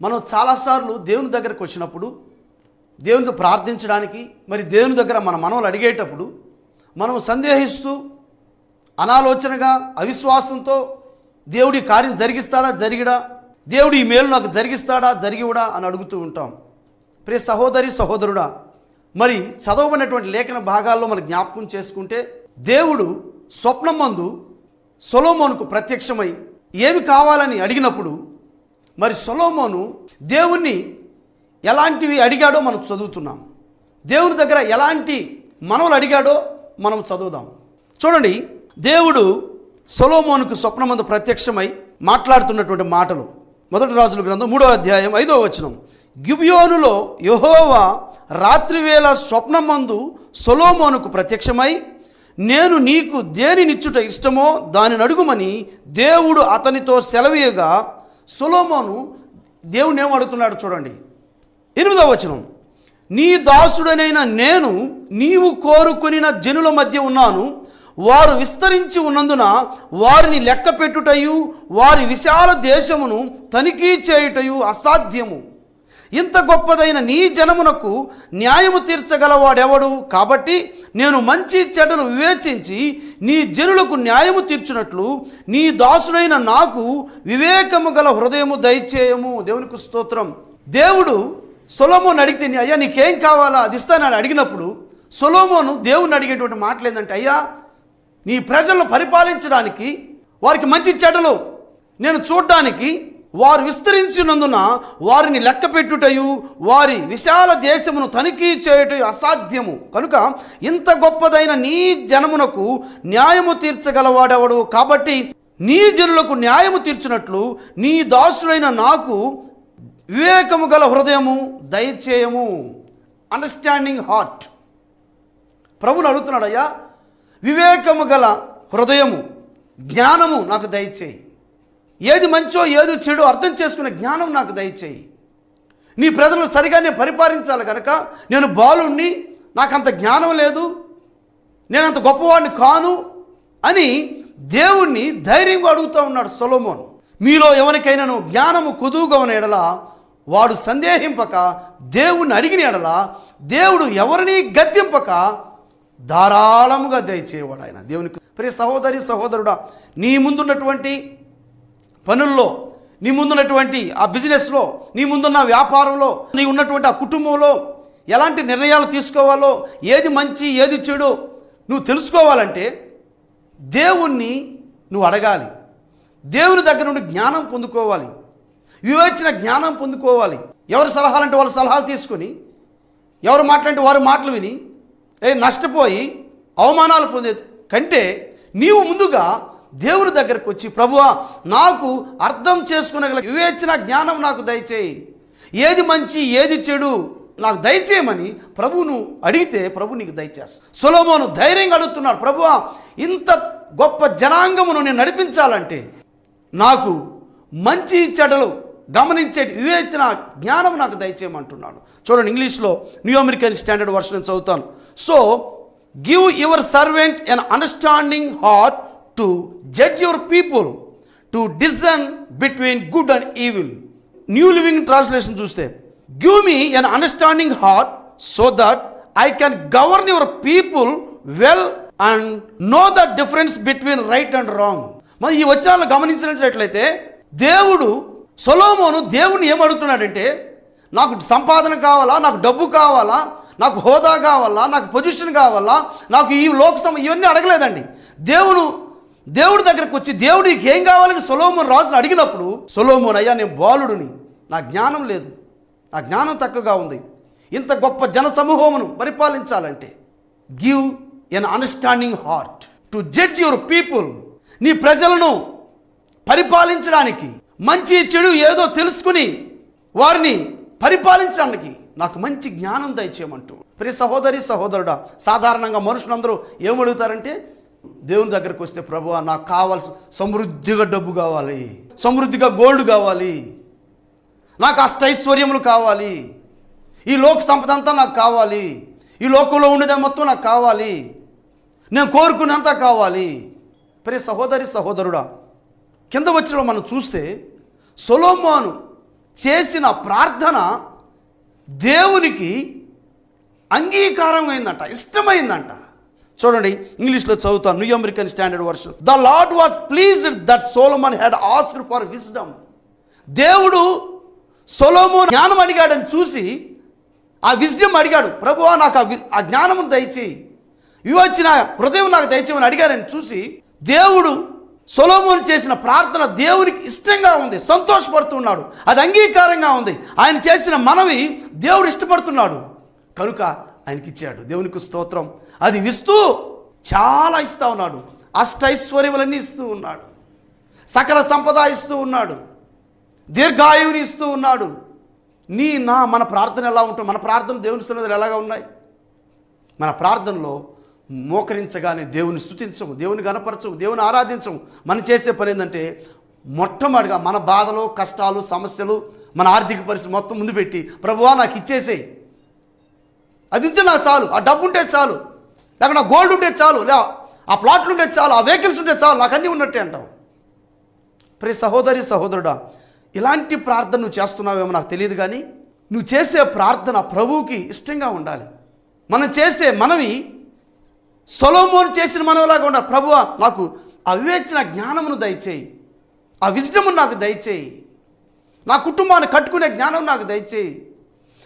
మనం చాలాసార్లు దేవుని దగ్గరకు వచ్చినప్పుడు దేవునితో ప్రార్థించడానికి మరి దేవుని దగ్గర మన మనవలు అడిగేటప్పుడు మనం సందేహిస్తూ అనాలోచనగా అవిశ్వాసంతో దేవుడి కార్యం జరిగిస్తాడా జరిగిడా, దేవుడు ఈ మేలు నాకు జరిగిస్తాడా జరిగివడా అని అడుగుతూ ఉంటాం. ప్రియ సహోదరి సహోదరుడా, మరి చదవబడినటువంటి లేఖన భాగాల్లో మనం జ్ఞాపకం చేసుకుంటే దేవుడు స్వప్నమందు సొలొమోనుకు ప్రత్యక్షమై ఏమి కావాలని అడిగినప్పుడు మరి సొలొమోను దేవుణ్ణి ఎలాంటివి అడిగాడో మనం చదువుతున్నాం. దేవుని దగ్గర ఎలాంటి మనవలు అడిగాడో మనం చదువుదాం. చూడండి, దేవుడు సొలొమోనుకు స్వప్నమందు ప్రత్యక్షమై మాట్లాడుతున్నటువంటి మాటలు. 1 రాజుల గ్రంథం 3వ అధ్యాయం 5వ వచనం. గిబియోనులో యెహోవా రాత్రివేళ స్వప్నమందు సొలొమోనుకు ప్రత్యక్షమై, నేను నీకు దేనినిచ్చుట ఇష్టమో దానిని అడుగుమని దేవుడు అతనితో సెలవీయగా, సొలొమోను దేవుని ఏం అడుగుతున్నాడు చూడండి. 8వ వచనం. నీ దాసుడనైన నేను నీవు కోరుకొనిన జనుల మధ్య ఉన్నాను, వారు విస్తరించి ఉన్నందున వారిని లెక్క పెట్టుటయు వారి విశాల దేశమును తనిఖీ చేయుటయు అసాధ్యము. ఇంత గొప్పదైన నీ జనమునకు న్యాయము తీర్చగలవాడెవడు? కాబట్టి నేను మంచి చెడ్డలు వివేచించి నీ జనులకు న్యాయము తీర్చున్నట్లు నీ దాసుడైన నాకు వివేకము గల హృదయము దయచేయము. దేవునికి స్తోత్రం. దేవుడు సొలొమోను అడిగితే, అయ్యా నీకేం కావాలా అది ఇస్తానని అడిగినప్పుడు సొలొమోను దేవుని అడిగేటువంటి మాటలు ఏంటంటే, అయ్యా నీ ప్రజలను పరిపాలించడానికి, వారికి మంచి చెడ్డలు నేను చూడడానికి, వారు విస్తరించినందున వారిని లెక్క పెట్టుటయు వారి విశాల దేశమును తనిఖీ చేయుటయు అసాధ్యము. కనుక ఇంత గొప్పదైన నీ జనమునకు న్యాయము తీర్చగలవాడెవడు? కాబట్టి నీ జనులకు న్యాయము తీర్చినట్లు నీ దాసుడైన నాకు వివేకము గల హృదయము దయచేయము. Understanding heart. ప్రభుని అడుగుతున్నాడు, అయ్యా వివేకము గల హృదయము, జ్ఞానము నాకు దయచేయి. ఏది మంచో ఏది చెడో అర్థం చేసుకునే జ్ఞానం నాకు దయచేయి. నీ ప్రజలను సరిగా నేను పరిపాలించాలి కనుక నేను బాలుణ్ణి, నాకంత జ్ఞానం లేదు, నేనంత గొప్పవాడిని కాను అని దేవుణ్ణి ధైర్యంగా అడుగుతూ ఉన్నాడు సొలొమోను. మీలో ఎవరికైనాను జ్ఞానము కుదువుగా ఉన్న ఎడల వాడు సందేహింపక దేవుణ్ణి అడిగిన ఎడల దేవుడు ఎవరిని గద్దింపక ధారాళముగా దయచేవాడు ఆయన. దేవునికి ప్రియ సహోదరి సహోదరుడా, నీ ముందున్నటువంటి పనుల్లో, నీ ముందున్నటువంటి ఆ బిజినెస్లో, నీ ముందున్న వ్యాపారంలో, నీ ఉన్నటువంటి ఆ కుటుంబంలో ఎలాంటి నిర్ణయాలు తీసుకోవాలో, ఏది మంచి ఏది చెడు నువ్వు తెలుసుకోవాలంటే దేవుణ్ణి నువ్వు అడగాలి. దేవుని దగ్గర నుండి జ్ఞానం పొందుకోవాలి, వివేచన జ్ఞానం పొందుకోవాలి. ఎవరి సలహాలంటే వాళ్ళ సలహాలు తీసుకొని, ఎవరు మాట్లాడంటే వారి మాటలు విని నష్టపోయి అవమానాలు పొందే కంటే నీవు ముందుగా దేవుని దగ్గరకు వచ్చి, ప్రభువా నాకు అర్థం చేసుకునగల వివేచన జ్ఞానం నాకు దయచేయి, ఏది మంచి ఏది చెడు నాకు దయచేయమని ప్రభువును అడిగితే ప్రభు నీకు దయచేస్తాడు. సొలొమోను ధైర్యంగా అడుగుతున్నాడు, ప్రభువా ఇంత గొప్ప జనాంగమును నేను నడిపించాలంటే నాకు మంచి చెడ్డలు గమనించే వివేచన జ్ఞానం నాకు దయచేయమంటున్నాడు. చూడండి, ఇంగ్లీష్లో న్యూ అమెరికన్ స్టాండర్డ్ వర్షన్ చదువుతాను. So give your servant an understanding heart to judge your people, to discern between good and evil. New living translation చూస్తే, give me an understanding heart so that I can govern your people well and know the difference between right and wrong. మరి ఈ వచనాలను గమనించినట్లయితే దేవుడు సొలొమోను దేవుని ఏమడుగుతున్నాడంటే, నాకు సంపాదన కావాలా, నాకు డబ్బు కావాలా, నాకు హోదా కావాలా, నాకు పొజిషన్ కావాలా, నాకు ఈ ఇవన్నీ అడగలేదండి. దేవుడి దగ్గరకు వచ్చి దేవుడు నీకు ఏం కావాలని సొలొమోను రాజును అడిగినప్పుడు, సొలొమోను అయ్యా నేను బాలుడిని, నా జ్ఞానం లేదు, నా జ్ఞానం తక్కువగా ఉంది, ఇంత గొప్ప జన సమూహమును పరిపాలించాలంటే give an understanding heart to judge your people. నీ ప్రజలను పరిపాలించడానికి, మంచి చెడు ఏదో తెలుసుకుని వారిని పరిపాలించడానికి నాకు మంచి జ్ఞానం దయచేయమంటూ. ప్రియ సహోదరి సహోదరుడా, సాధారణంగా మనుషులందరూ ఏమడుగుతారంటే, దేవుని దగ్గరకు వస్తే ప్రభువా నాకు కావాల్సిన సమృద్ధిగా డబ్బు కావాలి, సమృద్ధిగా గోల్డ్ కావాలి, నాకు అష్టైశ్వర్యములు కావాలి, ఈ లోక సంపద అంతా నాకు కావాలి, ఈ లోకంలో ఉండేది మొత్తం నాకు కావాలి, నేను కోరుకునేంత కావాలి. ప్రియ సహోదరి సహోదరుడా, కింద వచ్చిన మనం చూస్తే సొలొమోను చేసిన ప్రార్థన దేవునికి అంగీకారం అయిందంట, ఇష్టమైందంట. చూడండి, ఇంగ్లీష్లో చదువుతాను, new American standard version. The Lord was pleased that Solomon had asked for wisdom. దేవుడు సొలొమోను జ్ఞానం అడిగాడని చూసి ఆ విజ్డమ్ అడిగాడు. ప్రభువా నాకు ఆ జ్ఞానమును దయచేయి, వివచ్చిన హృదయం నాకు దయచేయమని అడిగారని చూసి దేవుడు సొలొమోను చేసిన ప్రార్థన దేవునికి ఇష్టంగా ఉంది, సంతోషపడుతున్నాడు, అది అంగీకారంగా ఉంది. ఆయన చేసిన మనవి దేవుడు ఇష్టపడుతున్నాడు కనుక ఆయనకి ఇచ్చాడు. దేవునికి స్తోత్రం. అది ఇస్తూ చాలా ఇస్తూ ఉన్నాడు. అష్టైశ్వర్యములన్నీ ఇస్తూ ఉన్నాడు, సకల సంపద ఇస్తూ ఉన్నాడు, దీర్ఘాయువుని ఇస్తూ ఉన్నాడు. మన ప్రార్థన ఎలా ఉంటుంది? మన ప్రార్థన దేవుని సన్నిధిలో ఎలాగా ఉన్నాయి? మన ప్రార్థనలో మోకరించగానే దేవుని స్తుతించము, దేవుని గణపరచము, దేవుని ఆరాధించము. మనం చేసే పని ఏంటంటే మొట్టమొదటిగా మన బాధలు, కష్టాలు, సమస్యలు, మన ఆర్థిక పరిస్థితి మొత్తం ముందు పెట్టి ప్రభువా నాకు ఇచ్చేసేయి, అది ఉంటే నాకు చాలు, ఆ డబ్బు ఉంటే చాలు, లేక నా గోల్డ్ ఉంటే చాలు, లే ఆ ప్లాట్లు ఉంటే చాలు, ఆ వెహికల్స్ ఉంటే చాలు, నాకు అన్నీ ఉన్నట్టే అంటాం. ప్రియ సహోదరి సహోదరుడా, ఇలాంటి ప్రార్థన నువ్వు చేస్తున్నావేమో నాకు తెలియదు, కానీ నువ్వు చేసే ప్రార్థన ప్రభువుకి ఇష్టంగా ఉండాలి. మనం చేసే మనవి సొలొమోను చేసిన మనవిలాగా ఉండాలి. ప్రభువా నాకు ఆ వివేచన జ్ఞానమును దయచేయి, ఆ విజ్డమును నాకు దయచేయి, నా కుటుంబాన్ని కట్టుకునే జ్ఞానం నాకు దయచేయి,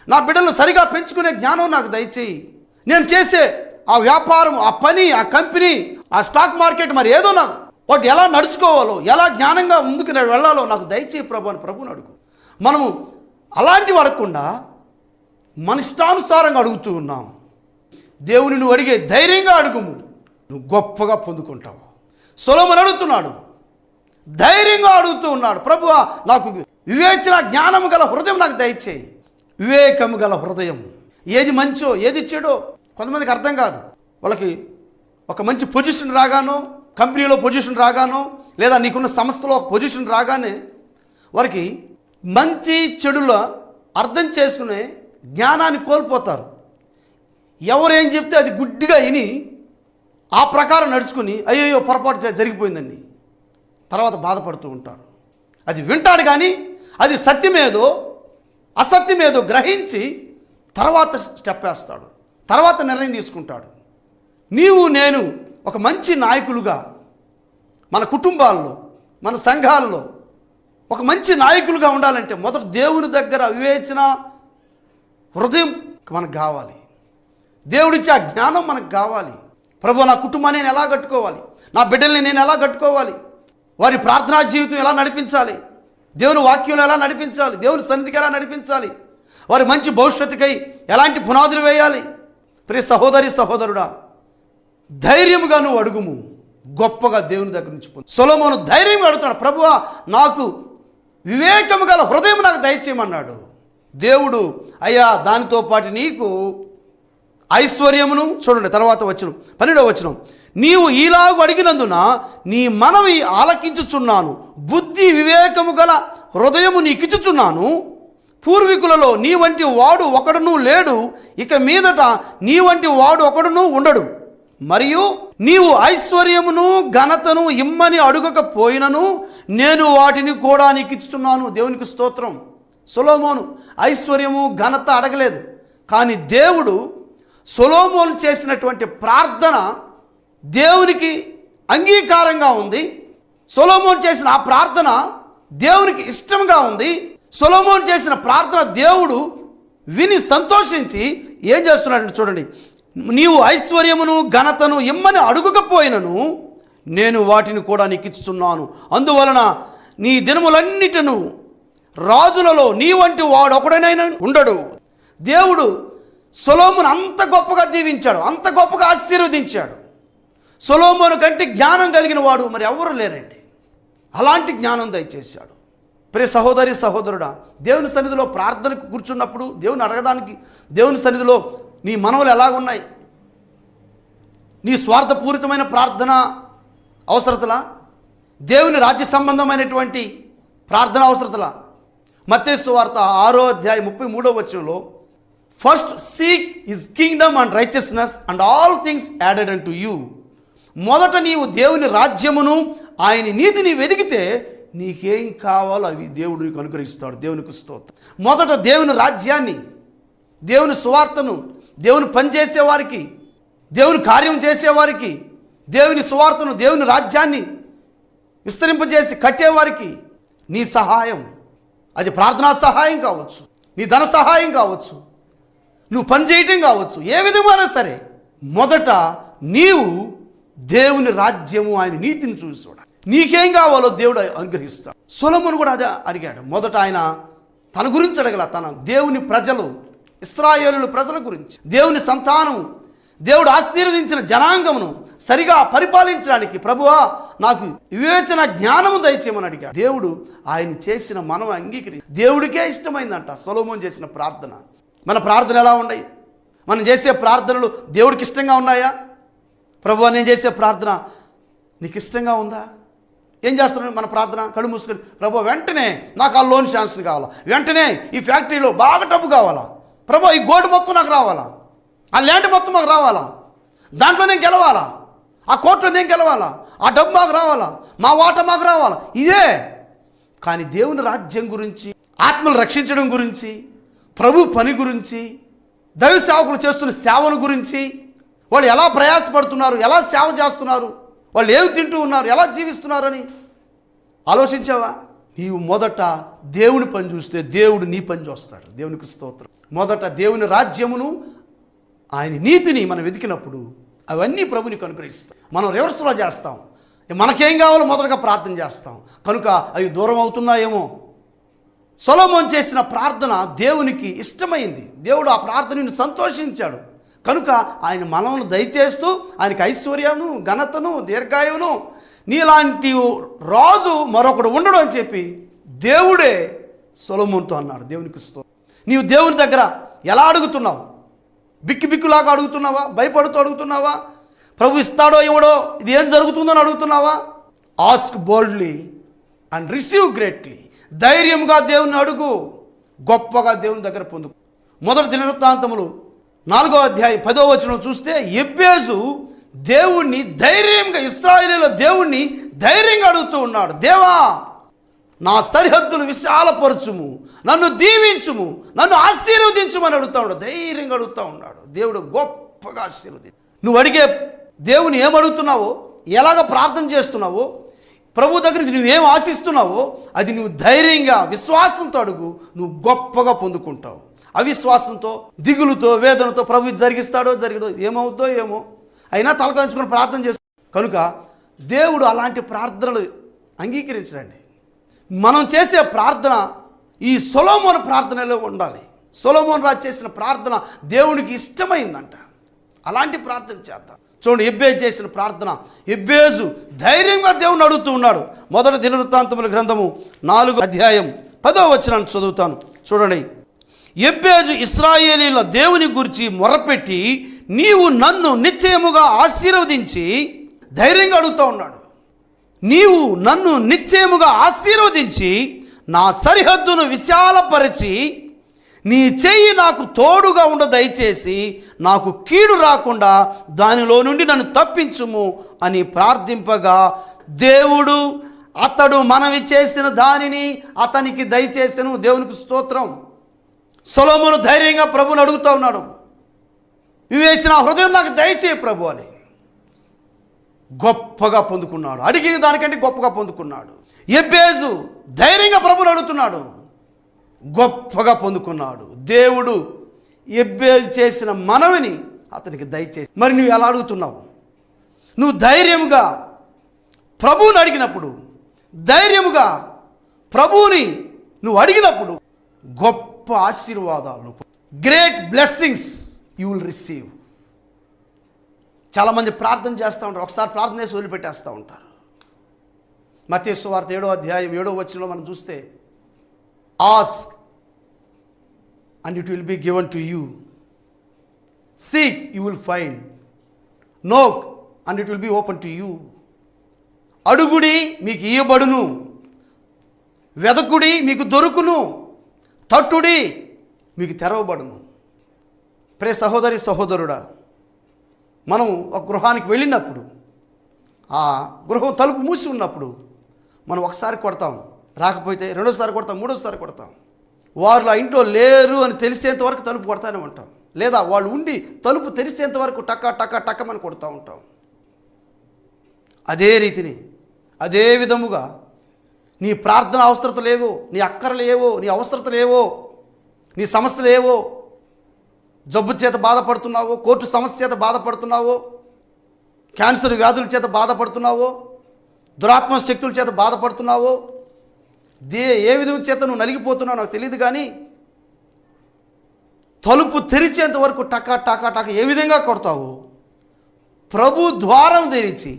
నా బిడ్డలను సరిగా పెంచుకునే జ్ఞానం నాకు దయచేయి, నేను చేసే ఆ వ్యాపారం, ఆ పని, ఆ కంపెనీ, ఆ స్టాక్ మార్కెట్, మరి ఏదో నాకు వాటి ఎలా నడుచుకోవాలో, ఎలా జ్ఞానంగా ముందుకు వెళ్ళాలో నాకు దయచేయి ప్రభు అని ప్రభుని అడుగు. మనము అలాంటివి అడగకుండా మన ఇష్టానుసారంగా అడుగుతూ ఉన్నాం. దేవుని నువ్వు అడిగే ధైర్యంగా అడుగుము, నువ్వు గొప్పగా పొందుకుంటావు. సొలొమోను అడుగుతున్నాడు, ధైర్యంగా అడుగుతూ ఉన్నాడు, ప్రభువా నాకు వివేచన జ్ఞానము గల హృదయం నాకు దయచేయి. వివేకము గల హృదయం, ఏది మంచో ఏది చెడో కొంతమందికి అర్థం కాదు. వాళ్ళకి ఒక మంచి పొజిషన్ రాగానో, కంపెనీలో పొజిషన్ రాగానో, లేదా నీకున్న సంస్థలో ఒక పొజిషన్ రాగానే వారికి మంచి చెడుల అర్థం చేసుకునే జ్ఞానాన్ని కోల్పోతారు. ఎవరేం చెప్తే అది గుడ్డిగా విని ఆ ప్రకారం నడుచుకుని అయ్యో పొరపాటు జరిగిపోయిందండి తర్వాత బాధపడుతూ ఉంటారు. అది వింటాడు కానీ అది సత్యమేదో అసత్యమేదో గ్రహించి తర్వాత స్టెప్ వేస్తాడు, తర్వాత నిర్ణయం తీసుకుంటాడు. నీవు నేను ఒక మంచి నాయకులుగా మన కుటుంబాల్లో, మన సంఘాల్లో ఒక మంచి నాయకులుగా ఉండాలంటే మొదట దేవుని దగ్గర వివేచన హృదయం మనకు కావాలి. దేవుడిచ్చే ఆ జ్ఞానం మనకు కావాలి. ప్రభు నా కుటుంబాన్ని నేను ఎలా కట్టుకోవాలి, నా బిడ్డల్ని నేను ఎలా కట్టుకోవాలి, వారి ప్రార్థనా జీవితం ఎలా నడిపించాలి, దేవుని వాక్యం ఎలా నడిపించాలి, దేవుని సన్నిధికి ఎలా నడిపించాలి, వారి మంచి భవిష్యత్తుకై ఎలాంటి పునాదులు వేయాలి. ప్రియ సహోదరి సహోదరుడా, ధైర్యముగా నువ్వు అడుగుము, గొప్పగా దేవుని దగ్గర నుంచి పొందు. సొలొమోను ధైర్యంగా అడుగుతాడు, ప్రభువా నాకు వివేకము గల హృదయం నాకు దయచేయమన్నాడు. దేవుడు అయ్యా దానితో పాటు నీకు ఐశ్వర్యమును, చూడండి తర్వాత వచనం 12వ వచనం, నీవు ఈలాగు అడిగినందున నీ మనవి ఆలకించుచున్నాను, బుద్ధి వివేకము గల హృదయము నీకిచ్చుచున్నాను. పూర్వీకులలో నీ వంటి వాడు ఒకడును లేడు, ఇక మీదట నీ వంటి వాడు ఒకడును ఉండడు. మరియు నీవు ఐశ్వర్యమును ఘనతను ఇమ్మని అడుగకపోయినను నేను వాటిని కూడా నీకు ఇచ్చుచున్నాను. దేవునికి స్తోత్రం. సొలొమోను ఐశ్వర్యము ఘనత అడగలేదు, కానీ దేవుడు సొలొమోను చేసినటువంటి ప్రార్థన దేవునికి అంగీకారంగా ఉంది. సొలొమోను చేసిన ఆ ప్రార్థన దేవునికి ఇష్టంగా ఉంది. సొలొమోను చేసిన ప్రార్థన దేవుడు విని సంతోషించి ఏం చేస్తున్నాడంటే చూడండి, నీవు ఐశ్వర్యమును ఘనతను ఇమ్మని అడుగకపోయినను నేను వాటిని కూడా నీకు ఇస్తున్నాను. అందువలన నీ దినములన్నిటను రాజులలో నీ వంటి వాడు ఒకడనైనా ఉండడు. దేవుడు సొలొమోను అంత గొప్పగా దీవించాడు, అంత గొప్పగా ఆశీర్వదించాడు. సొలొమోను కంటే జ్ఞానం కలిగిన వాడు మరి ఎవరు లేరండి. అలాంటి జ్ఞానం దయచేశాడు. ప్రియ సహోదరి సహోదరుడా, దేవుని సన్నిధిలో ప్రార్థనకు కూర్చున్నప్పుడు దేవుని అడగడానికి దేవుని సన్నిధిలో నీ మనవులు ఎలాగున్నాయి? నీ స్వార్థపూరితమైన ప్రార్థన అవసరతలా, దేవుని రాజ్య సంబంధమైనటువంటి ప్రార్థన అవసరతలా? మత్తయి సువార్త 6వ అధ్యాయం 33వ వచనంలో first seek his Kingdom and righteousness and all things added unto you. మొదట నీవు దేవుని రాజ్యమును ఆయన నీతిని వెదిగితే నీకేం కావాలో అవి దేవుడు నీకు అనుగ్రహిస్తాడు. దేవునికి స్తోత్రం. మొదట దేవుని రాజ్యాన్ని, దేవుని సువార్తను, దేవుని పని చేసేవారికి, దేవుని కార్యం చేసేవారికి, దేవుని సువార్తను, దేవుని రాజ్యాన్ని విస్తరింపజేసి కట్టేవారికి నీ సహాయం, అది ప్రార్థనా సహాయం కావచ్చు, నీ ధన సహాయం కావచ్చు, నువ్వు పని చేయటం కావచ్చు, ఏ విధమైనా సరే మొదట నీవు దేవుని రాజ్యము, ఆయన నీతిని చూసి చూడాలి. నీకేం కావాలో దేవుడు అనుగ్రహిస్తాడు. సొలొమోను కూడా అదే అడిగాడు. మొదట ఆయన తన గురించి అడగల, తన దేవుని ప్రజలు, ఇశ్రాయేలు ప్రజల గురించి, దేవుని సంతానం, దేవుడు ఆశీర్వదించిన జనాంగమును సరిగా పరిపాలించడానికి ప్రభువా నాకు వివేచన జ్ఞానము దయచేయమని అడిగాడు. దేవుడు ఆయన చేసిన మనం అంగీకరి, దేవుడికే ఇష్టమైందంట సొలొమోను చేసిన ప్రార్థన. మన ప్రార్థన ఎలా ఉన్నాయి? మనం చేసే ప్రార్థనలు దేవుడికి ఇష్టంగా ఉన్నాయా? ప్రభువా నేను చేసే ప్రార్థన నీకు ఇష్టంగా ఉందా? ఏం చేస్తున్నాడు మన ప్రార్థన? కళ్ళు మూసుకొని ప్రభువా వెంటనే నాకు ఆ లోన్ శాంక్షన్ కావాలా, వెంటనే ఈ ఫ్యాక్టరీలో బాగా డబ్బు కావాలా, ప్రభువా ఈ గోల్డ్ మొత్తం నాకు రావాలా, ఆ ల్యాండ్ మొత్తం మాకు రావాలా, దాంట్లో నేను గెలవాలా, ఆ కోర్టులో నేను గెలవాలా, ఆ డబ్బు మాకు రావాలా, మా వాటా మాకు రావాలా, ఇదే. కానీ దేవుని రాజ్యం గురించి, ఆత్మలు రక్షించడం గురించి, ప్రభు పని గురించి, దైవ సేవకులు చేస్తున్న సేవల గురించి, వాళ్ళు ఎలా ప్రయాసపడుతున్నారు, ఎలా సేవ చేస్తున్నారు, వాళ్ళు ఏమి తింటూ ఉన్నారు, ఎలా జీవిస్తున్నారని ఆలోచించావా? నీవు మొదట దేవుని పని చూస్తే దేవుడు నీ పని చూస్తాడు. దేవునికి స్తోత్రం. మొదట దేవుని రాజ్యమును, ఆయన నీతిని మనం వెతికినప్పుడు అవన్నీ ప్రభునికి అనుగ్రహిస్తాం. మనం రివర్స్లో చేస్తాం. మనకేం కావాలో మొదటగా ప్రార్థన చేస్తాం, కనుక అవి దూరం అవుతున్నాయేమో. సొలొమోను చేసిన ప్రార్థన దేవునికి ఇష్టమైంది. దేవుడు ఆ ప్రార్థనని సంతోషించాడు. కనుక ఆయన మనల్ని దయచేస్తూ ఆయనకి ఐశ్వర్యము, ఘనతను, దీర్ఘాయువును, నీలాంటి రాజు మరొకడు ఉండడు అని చెప్పి దేవుడే సొలొమోనుతో అన్నాడు. దేవునికి స్తోత్రం. నీవు దేవుని దగ్గర ఎలా అడుగుతున్నావు? బిక్కులాగా అడుగుతున్నావా? భయపడుతూ అడుగుతున్నావా? ప్రభు ఇస్తాడో ఇవ్వడో, ఇది ఏం జరుగుతుందో అని అడుగుతున్నావా? Ask boldly and receive greatly. ధైర్యంగా దేవుని అడుగు, గొప్పగా దేవుని దగ్గర పొందుకు. మొదటి దినవృత్తాంతములు 4వ అధ్యాయం 10వ వచనం చూస్తే యెబేజు దేవుణ్ణి ధైర్యంగా, ఇశ్రాయేలీయుల దేవుణ్ణి ధైర్యంగా అడుగుతూ ఉన్నాడు. దేవా నా సరిహద్దులు విశాలపరచుము, నన్ను దీవించుము, నన్ను ఆశీర్వదించుమని అడుగుతా ఉన్నాడు. ధైర్యంగా అడుగుతూ ఉన్నాడు. దేవుడు గొప్పగా ఆశీర్వదించు. నువ్వు అడిగే దేవుని ఏమడుగుతున్నావో, ఎలాగ ప్రార్థన చేస్తున్నావో, ప్రభు దగ్గర నుంచి నువ్వేం ఆశిస్తున్నావో అది నువ్వు ధైర్యంగా, విశ్వాసంతో అడుగు, నువ్వు గొప్పగా పొందుకుంటావు. అవిశ్వాసంతో, దిగులుతో, వేదనతో ప్రభు జరిగిస్తాడో జరగడో, ఏమవుద్దో ఏమో, అయినా తలకాయించుకొని ప్రార్థన చేస్తాడు. కనుక దేవుడు అలాంటి ప్రార్థనలు అంగీకరించడండి. మనం చేసే ప్రార్థన ఈ సొలొమోను ప్రార్థనలో ఉండాలి. సొలొమోను రాజు చేసిన ప్రార్థన దేవునికి ఇష్టమైందంట. అలాంటి ప్రార్థన చేద్దాం. చూడండి, యెబేజు చేసిన ప్రార్థన. యెబేజు ధైర్యంగా దేవుని అడుగుతూ ఉన్నాడు. మొదటి దినవృత్తాంతముల గ్రంథము 4వ అధ్యాయం 10వ వచనాన్ని చదువుతాను. చూడండి, యెబేజు ఇశ్రాయేలీయుల దేవుని గురించి మొరపెట్టి నీవు నన్ను నిశ్చయముగా ఆశీర్వదించి, ధైర్యంగా అడుగుతూ ఉన్నాడు, నీవు నన్ను నిశ్చయముగా ఆశీర్వదించి నా సరిహద్దును విశాలపరిచి నీ చెయ్యి నాకు తోడుగా ఉండ దయచేసి నాకు కీడు రాకుండా దానిలో నుండి నన్ను తప్పించుము అని ప్రార్థింపగా దేవుడు అతడు మనవి చేసిన దానిని అతనికి దయచేసెను. దేవునికి స్తోత్రం. సొలొమోను ధైర్యంగా ప్రభుని అడుగుతూ ఉన్నాడు, వివేచన హృదయం నాకు దయచేయి ప్రభు అని. గొప్పగా పొందుకున్నాడు. అడిగిన దానికంటే గొప్పగా పొందుకున్నాడు. యెబేజు ధైర్యంగా ప్రభుని అడుగుతున్నాడు, గొప్పగా పొందుకున్నాడు. దేవుడు యెబేజు చేసిన మనవిని అతనికి దయచేసి. మరి నువ్వు ఎలా అడుగుతున్నావు? నువ్వు ధైర్యముగా ప్రభువుని అడిగినప్పుడు, ధైర్యముగా ప్రభువుని నువ్వు అడిగినప్పుడు గొప్ప ఆశీర్వాదాలు, great blessings you will receive. చాలామంది ప్రార్థన చేస్తూ ఉంటారు, ఒకసారి ప్రార్థన చేసి వదిలిపెట్టేస్తూ ఉంటారు. మత్తయి సువార్త 7వ అధ్యాయం 7వ వచనంలో మనం చూస్తే, ask and it will be given to you, seek you will find, knock and it will be open to you. అడుగుడి మీకు ఇయ్యబడును, వెదకుడి మీకు దొరుకును, తట్టుడి మీకు తెరవబడును. ప్రే సహోదరి సహోదరుడా, మనం ఒక గృహానికి వెళ్ళినప్పుడు ఆ గృహం తలుపు మూసి ఉన్నప్పుడు మనం ఒకసారి కొడతాం, రాకపోతే రెండోసారి కొడతాం, మూడోసారి కొడతాం. వాళ్ళు ఆ ఇంట్లో లేరు అని తెలిసేంత వరకు తలుపు కొడతానే ఉంటాం, లేదా వాళ్ళు ఉండి తలుపు తెరిసేంత వరకు టక్క టక్క టక్కమని కొడుతూ ఉంటాం. అదే రీతిని అదే విధముగా నీ ప్రార్థన అవసరతలేవో, నీ అక్కరలేవో, నీ అవసరతలేవో, నీ సమస్యలేవో, జబ్బు చేత బాధపడుతున్నావో, కోర్టు సమస్య చేత బాధపడుతున్నావో, క్యాన్సర్ వ్యాధుల చేత బాధపడుతున్నావో, దురాత్మ శక్తుల చేత బాధపడుతున్నావో, ఏ విధం చేత నువ్వు నలిగిపోతున్నావు నాకు తెలియదు, కానీ తలుపు తెరిచేంత వరకు టక టక టక ఏ విధంగా కొడతావో, ప్రభు ద్వారం తెరిచి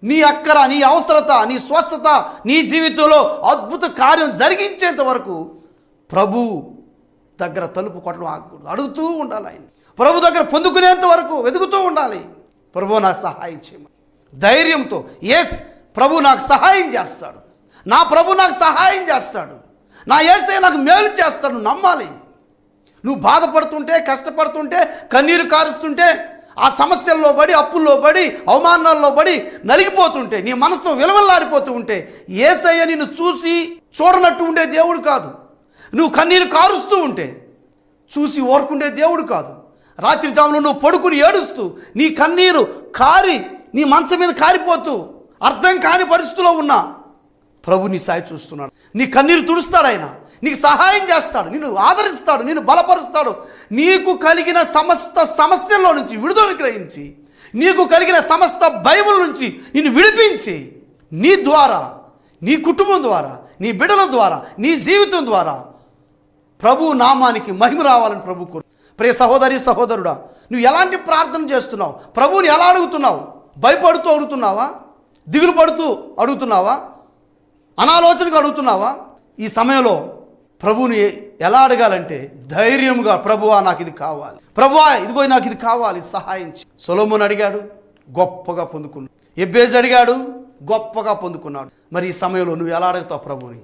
నీ అక్కర, నీ అవసరత, నీ స్వస్థత, నీ జీవితంలో అద్భుత కార్యం జరిగించేంత వరకు ప్రభు దగ్గర తలుపు కొట్టడం ఆగకూడదు. అడుగుతూ ఉండాలి. ఆయన ప్రభు దగ్గర పొందుకునేంత వరకు వెతుకుతూ ఉండాలి. ప్రభు నాకు సహాయం చేయమని ధైర్యంతో, ఎస్ ప్రభు నాకు సహాయం చేస్తాడు, నా ప్రభు నాకు సహాయం చేస్తాడు, నా యేసయ్య నాకు మేలు చేస్తాడు నమ్మాలి. నువ్వు బాధపడుతుంటే, కష్టపడుతుంటే, కన్నీరు కారుస్తుంటే, ఆ సమస్యల్లో పడి, అప్పుల్లో పడి, అవమానాల్లో పడి నలిగిపోతుంటే, నీ మనసు విలవల్లాడిపోతూ ఉంటే, యేసయ్య నిన్ను చూసి చూడనట్టు ఉండే దేవుడు కాదు. నువ్వు కన్నీరు కారుస్తూ ఉంటే చూసి ఓర్కుండే దేవుడు కాదు. రాత్రి జాములో నువ్వు పడుకుని ఏడుస్తూ నీ కన్నీరు కారి నీ మంచం మీద కారిపోతూ అర్థం కాని పరిస్థితిలో ఉన్నా ప్రభు నీ సాయి చూస్తున్నాడు. నీ కన్నీరు తుడుస్తాడు, ఆయన నీకు సహాయం చేస్తాడు, నిన్ను ఆదరిస్తాడు, నిన్ను బలపరుస్తాడు. నీకు కలిగిన సమస్త సమస్యల్లో నుంచి విడుదల గ్రహించి, నీకు కలిగిన సమస్త భయముల నుంచి నిన్ను విడిపించి, నీ ద్వారా, నీ కుటుంబం ద్వారా, నీ బిడ్డల ద్వారా, నీ జీవితం ద్వారా ప్రభు నామానికి మహిమ రావాలని ప్రభు కోరు. ప్రియ సహోదరి సహోదరుడా, నువ్వు ఎలాంటి ప్రార్థన చేస్తున్నావు? ప్రభువుని ఎలా అడుగుతున్నావు? భయపడుతూ అడుగుతున్నావా? దిగులు పడుతూ అడుగుతున్నావా? అనాలోచనగా అడుగుతున్నావా? ఈ సమయంలో ప్రభువుని ఎలా అడగాలంటే ధైర్యంగా, ప్రభువా నాకు ఇది కావాలి, ప్రభువా ఇదిగో నాకు ఇది కావాలి, సహాయం చేయి. సొలొమోను అడిగాడు, గొప్పగా పొందుకున్నాడు. ఎబ్బేజు అడిగాడు, గొప్పగా పొందుకున్నాడు. మరి ఈ సమయంలో నువ్వు ఎలా అడుగుతావు ప్రభువుని?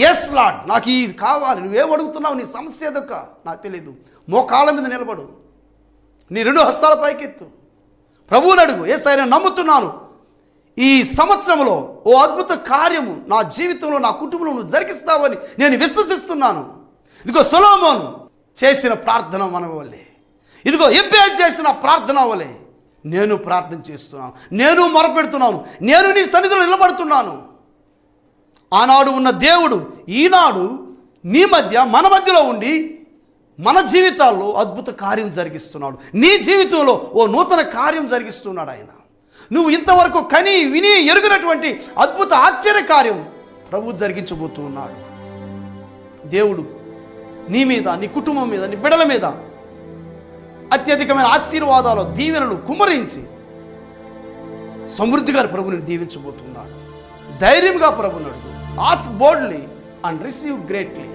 ఎస్ లార్డ్ నాకు ఇది కావాలి. నువ్వేం అడుగుతున్నావు? నీ సమస్య ఏదొక్క నాకు తెలియదు. మోకాళ్ళ మీద నిలబడు, నీ రెండు హస్తాల పైకెత్తు, ప్రభువుని అడుగు. యేసయ్య నేను నమ్ముతున్నాను, ఈ సంవత్సరంలో ఓ అద్భుత కార్యము నా జీవితంలో, నా కుటుంబంలో నువ్వు జరిగిస్తావని నేను విశ్వసిస్తున్నాను. ఇదిగో సొలొమోను చేసిన ప్రార్థన మన వల్లే, ఇదిగో ఎబ్బేజు చేసిన ప్రార్థన వల్లే నేను ప్రార్థన చేస్తున్నాను, నేను మొరపెడుతున్నాను, నేను నీ సన్నిధిలో నిలబడుతున్నాను. ఆనాడు ఉన్న దేవుడు ఈనాడు నీ మధ్య, మన మధ్యలో ఉండి మన జీవితాల్లో అద్భుత కార్యం జరిగిస్తున్నాడు. నీ జీవితంలో ఓ నూతన కార్యం జరిగిస్తున్నాడు ఆయన. నువ్వు ఇంతవరకు కని విని ఎరుగినటువంటి అద్భుత ఆశ్చర్య కార్యం ప్రభు జరిగించబోతూ ఉన్నాడు. దేవుడు నీ మీద, నీ కుటుంబం మీద, నీ బిడ్డల మీద అత్యధికమైన ఆశీర్వాదాలు, దీవెనలు కుమ్మరించి సమృద్ధిగా ప్రభుని దీవించబోతున్నాడు. ధైర్యంగా ప్రభుని అడుగు. Ask boldly and receive greatly.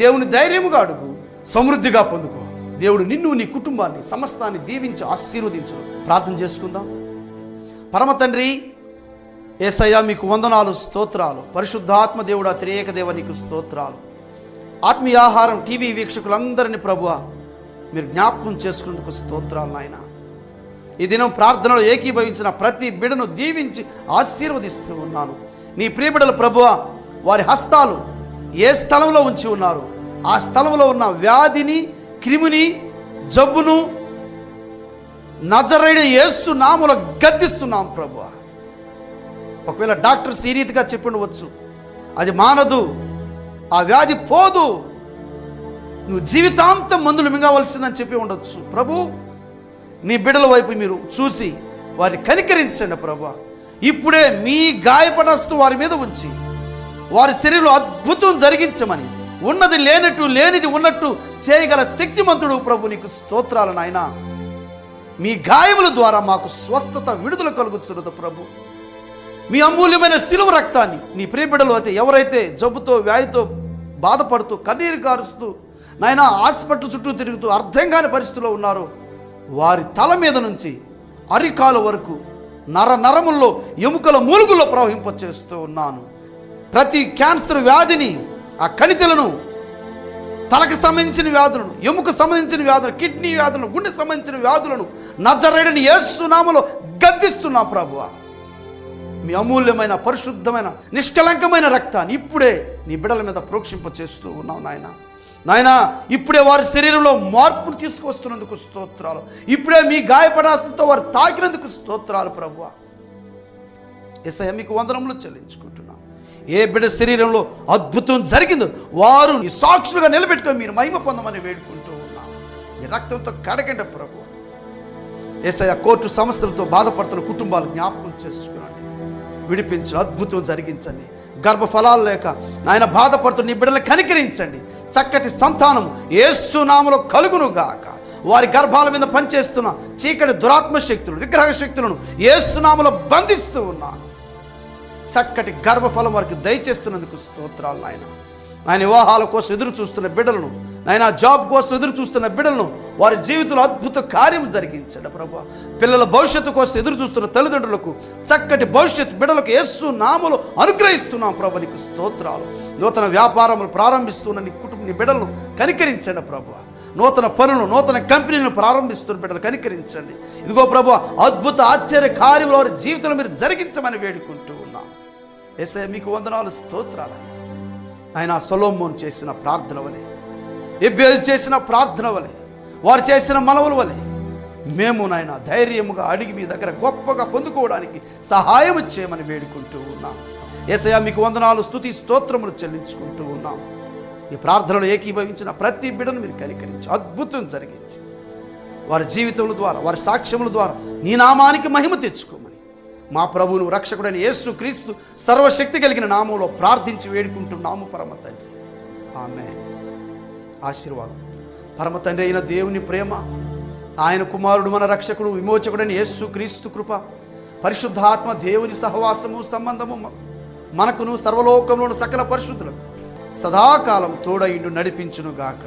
దేవుని ధైర్యముగా అడుగు, సమృద్ధిగా పొందుకో. దేవుడు నిన్ను, నీ కుటుంబాన్ని, సమస్తాన్ని దీవించి ఆశీర్వదించు. ప్రార్థన చేసుకుందాం. పరమ తండ్రి యేసయ్య మీకు వందనాలు, స్తోత్రాలు. పరిశుద్ధాత్మ దేవుడా, త్రియేక దేవ నీకు స్తోత్రాలు. ఆత్మీయ ఆహారం టీవీ వీక్షకులందరినీ ప్రభువా మీరు జ్ఞాపకం చేసుకున్నందుకు స్తోత్రాలు నాయన. ఈ దినం ప్రార్థనలో ఏకీభవించిన ప్రతి బిడను దీవించి ఆశీర్వదిస్తూ ఉన్నాను. నీ ప్రియబిడలు ప్రభువా, వారి హస్తాలు ఏ స్థలంలో ఉంచి ఉన్నారు ఆ స్థలంలో ఉన్న వ్యాధిని, క్రిమిని, జబ్బును నజరేయుడైన యేసు నామములో గద్దిస్తున్నాం ప్రభువా. ఒకవేళ డాక్టర్స్ ఈ రీతిగా చెప్పి ఉండవచ్చు, అది మానదు, ఆ వ్యాధి పోదు, నువ్వు జీవితాంతం మందులు మింగవలసిందని చెప్పి ఉండొచ్చు. ప్రభు నీ బిడ్డల వైపు మీరు చూసి వారిని కనికరించండి ప్రభువా. ఇప్పుడే మీ గాయపడస్తూ వారి మీద ఉంచి వారి శరీరంలో అద్భుతం జరిగించమని, ఉన్నది లేనట్టు, లేనిది ఉన్నట్టు చేయగల శక్తిమంతుడు ప్రభు నీకు స్తోత్రాలు నాయన. మీ గాయముల ద్వారా మాకు స్వస్థత, విడుదల కలుగుతున్నది ప్రభు. మీ అమూల్యమైన శిలువ రక్తాన్ని నీ ప్రియబిడ్డలు అయితే ఎవరైతే జబ్బుతో, వ్యాధితో బాధపడుతూ, కన్నీరు కారుస్తూ నాయన హాస్పిటల్ చుట్టూ తిరుగుతూ అర్థం కాని పరిస్థితిలో ఉన్నారో వారి తల మీద నుంచి అరికాల వరకు నరముల్లో, ఎముకల మూలుగుల్లో ప్రవహింపచేస్తూ ఉన్నాను. ప్రతి క్యాన్సర్ వ్యాధిని, ఆ కణితులను, తలకు సంబంధించిన వ్యాధులను, ఎముక సంబంధించిన వ్యాధులను, కిడ్నీ వ్యాధులను, గుండె సంబంధించిన వ్యాధులను నజరేయుడైన యేసు నామములో గద్దిస్తున్నా ప్రభువా. మీ అమూల్యమైన పరిశుద్ధమైన నిష్కలంకమైన రక్తాన్ని ఇప్పుడే నీ బిడ్డల మీద ప్రోక్షింప చేస్తూ ఉన్నావు నాయనా. ఇప్పుడే వారి శరీరంలో మార్పును తీసుకొస్తున్నందుకు స్తోత్రాలు. ఇప్పుడే మీ గాయపడాస్తంతో వారు తాకినందుకు స్తోత్రాలు ప్రభువా. యేసయ్య మీకు వందనములు చెల్లించుకుంటున్నాం. ఏ బిడ్డ శరీరంలో అద్భుతం జరిగిందో వారు ఈ సాక్షులుగా నిలబెట్టుకొని మీరు మహిమ పొందమని వేడుకుంటూ ఉన్నాం. మీ రక్తంతో కడగండి ప్రభువా. యేసయ్య కోర్టు సమస్యలతో బాధపడుతున్న కుటుంబాలు జ్ఞాపకం చేసుకునండి, విడిపించి అద్భుతం జరిగించండి. గర్భఫలాలు లేక నాయన బాధపడుతున్న నీ బిడ్డలను కనికరించండి. చక్కటి సంతానం యేసు నామములో కలుగును గాక. వారి గర్భాల మీద పనిచేస్తున్న చీకటి దురాత్మ శక్తులు, విగ్రహ శక్తులను యేసు నామములో బంధిస్తూ ఉన్నాను. చక్కటి గర్భఫలం వారికి దయచేస్తున్నందుకు స్తోత్రాలు నాయన. ఆయన వివాహాల కోసం ఎదురు చూస్తున్న బిడ్డలను, నాయన జాబ్ కోసం ఎదురు చూస్తున్న బిడ్డలను వారి జీవితంలో అద్భుత కార్యం జరిగించండి ప్రభు. పిల్లల భవిష్యత్తు కోసం ఎదురు చూస్తున్న తల్లిదండ్రులకు చక్కటి భవిష్యత్తు బిడ్డలకు యేసు నామములో అనుగ్రహిస్తున్నాం ప్రభు. నీకు స్తోత్రాలు. నూతన వ్యాపారములు ప్రారంభిస్తున్న నీ బిడ్డలను కనికరించండి ప్రభు. నూతన పనులు, నూతన కంపెనీలను ప్రారంభిస్తున్న బిడ్డలు కనికరించండి. ఇదిగో ప్రభు, అద్భుత ఆశ్చర్య కార్యములు వారి జీవితంలో మీరు జరిగించమని వేడుకుంటూ ఉన్నాం. యేసయ్య మీకు వందనాలు, స్తోత్రాలు. ఆయన సొలొమోను చేసిన ప్రార్థన వలె, ఎబ్బేలు చేసిన ప్రార్థన వలె, వారు చేసిన మనవుల వలె మేము నాయన ధైర్యముగా అడిగి మీ దగ్గర గొప్పగా పొందుకోవడానికి సహాయం చేయమని వేడుకుంటూ ఉన్నాం. యేసయ్య మీకు వందనాలు, స్తుతి స్తోత్రములు చెల్లించుకుంటూ ఉన్నాం. ఈ ప్రార్థనలో ఏకీభవించిన ప్రతి బిడ్డను మీరు కనికరించి అద్భుతం జరిగించి వారి జీవితముల ద్వారా, వారి సాక్ష్యముల ద్వారా నీ నామానికి మహిమ తెచ్చుకోమని మా ప్రభువును రక్షకుడైన యేసు క్రీస్తు సర్వశక్తి కలిగిన నామంలో ప్రార్థించి వేడుకుంటున్నాము పరమ తండ్రి. ఆమేన్. ఆశీర్వాదం. పరమ తండ్రి అయిన దేవుని ప్రేమ, ఆయన కుమారుడు మన రక్షకుడు విమోచకుడైన యేసు క్రీస్తు కృప, పరిశుద్ధాత్మ దేవుని సహవాసము సంబంధము మనకును సర్వలోకంలోని సకల పరిశుద్ధులకు సదాకాలం తోడయిండు నడిపించునుగాక.